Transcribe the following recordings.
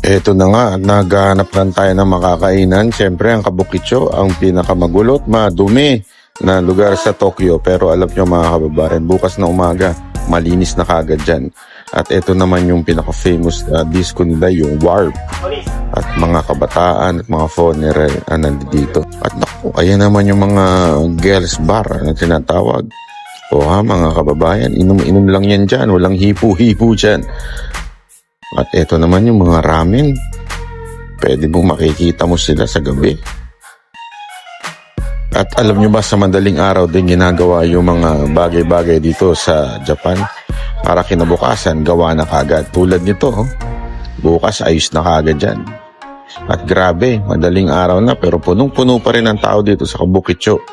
Eto na nga, naghahanap lang tayo ng makakainan. Siyempre, ang Kabukicho, ang pinakamagulot, madumi na lugar sa Tokyo. Pero alam nyo mga kababayan, bukas na umaga, malinis na kagad dyan. At eto naman yung pinaka-famous disco nila, yung Warp. At mga kabataan at mga foreigner nandito. At naku, ayan naman yung mga girls bar na tinatawag. O ha, mga kababayan, inom-inom lang yan dyan. Walang hipo-hipo dyan. At eto naman yung mga ramen. Pwede mong makikita mo sila sa gabi. At alam nyo ba, sa madaling araw din ginagawa yung mga bagay-bagay dito sa Japan. Para kinabukasan, gawa na kagad. Tulad nito, bukas ayos na kagad dyan. At grabe, madaling araw na pero punong-puno pa rin ang tao dito sa Kabukicho.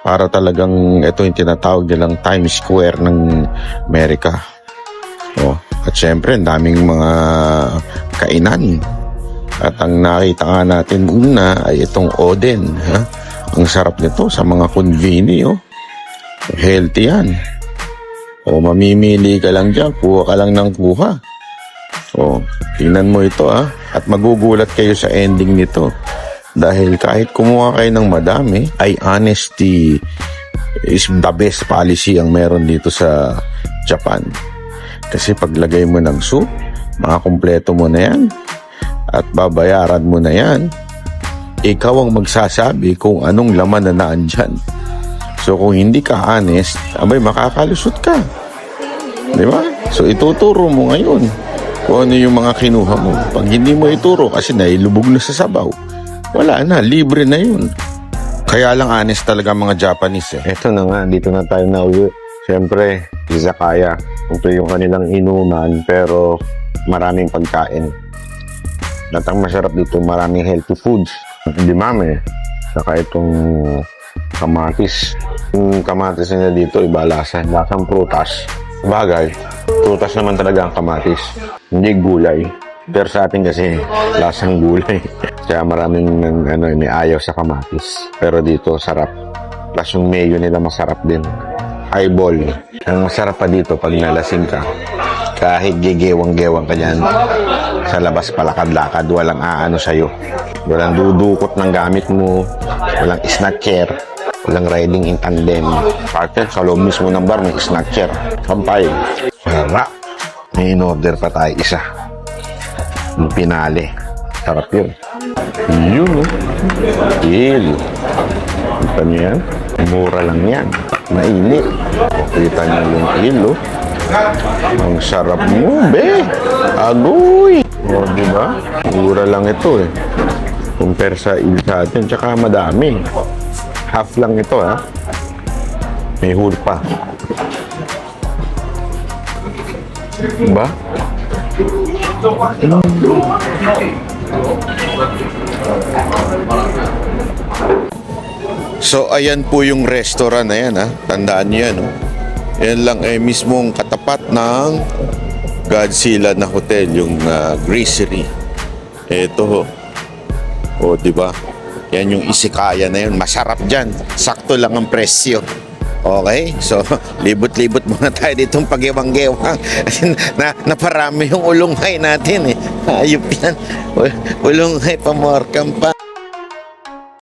Para talagang ito yung tinatawag nilang Times Square ng Amerika. At syempre, ang daming mga kainan. At ang nakita nga natin una ay itong oden. Ang sarap nito sa mga conveni. Healthy yan. Mamimili ka lang dyan. Kuha ka lang ng kuha. Tingnan mo ito At magugulat kayo sa ending nito. Dahil kahit kumuha kayo ng madami, ay honesty is the best policy ang meron dito sa Japan. Kasi paglagay mo ng soup, makakumpleto mo na yan. At babayaran mo na yan. Ikaw ang magsasabi kung anong laman na naandyan. So kung hindi ka honest, abay makakalusot ka. Di ba? So ituturo mo ngayon kung ano yung mga kinuha mo. Pag hindi mo ituro kasi nailubog na sa sabaw, wala na, libre na yun. Kaya lang honest talaga mga Japanese. Eto na nga, dito na tayo na uwi. Siyempre, izakaya. Ito yung kanilang inuman pero maraming pagkain. At ang masarap dito, maraming healthy foods. Hindi mame. Saka itong kamatis. Yung kamatis nila dito, iba lasa. Lasang prutas. Bagay, prutas naman talaga ang kamatis. Hindi gulay. Pero sa atin kasi, lasang gulay. Kaya maraming may ayaw sa kamatis. Pero dito, sarap. Plus yung mayo nila masarap din. Eyeball. Ang masarap pa dito pag nalasing ka. Kahit gigewang-gewang ka dyan, sa labas palakad-lakad, walang aano sa'yo. Walang dudukot ng gamit mo. Walang snacker. Walang riding in tandem. Parker, sa loob mismo ng bar, may snacker. Kampay. Sarap. May in-order pa tayo isa. Yung pinali. Sarap yun. Yun, Il. Kita nyo yan? Mura lang yan. Mainit. Kita nyo yung il, Ang sarap mo, be. Agoy. Diba? Mura lang ito, Compare sa il sa atin. Tsaka madami. Half lang ito, May whole pa. Diba? So ayan po yung restaurant na yan, Tandaan nyo yan, Yan lang mismong katapat ng Godzilla na hotel, yung Gracery. Ito diba? Yan yung Isikaya na yun. Masarap dyan. Sakto lang ang presyo. Okay? So, libot-libot muna tayo ditong pagiwang-gewang. Naparami yung ulunghay natin, Ayop yan. Ulunghay, pamorkam pa.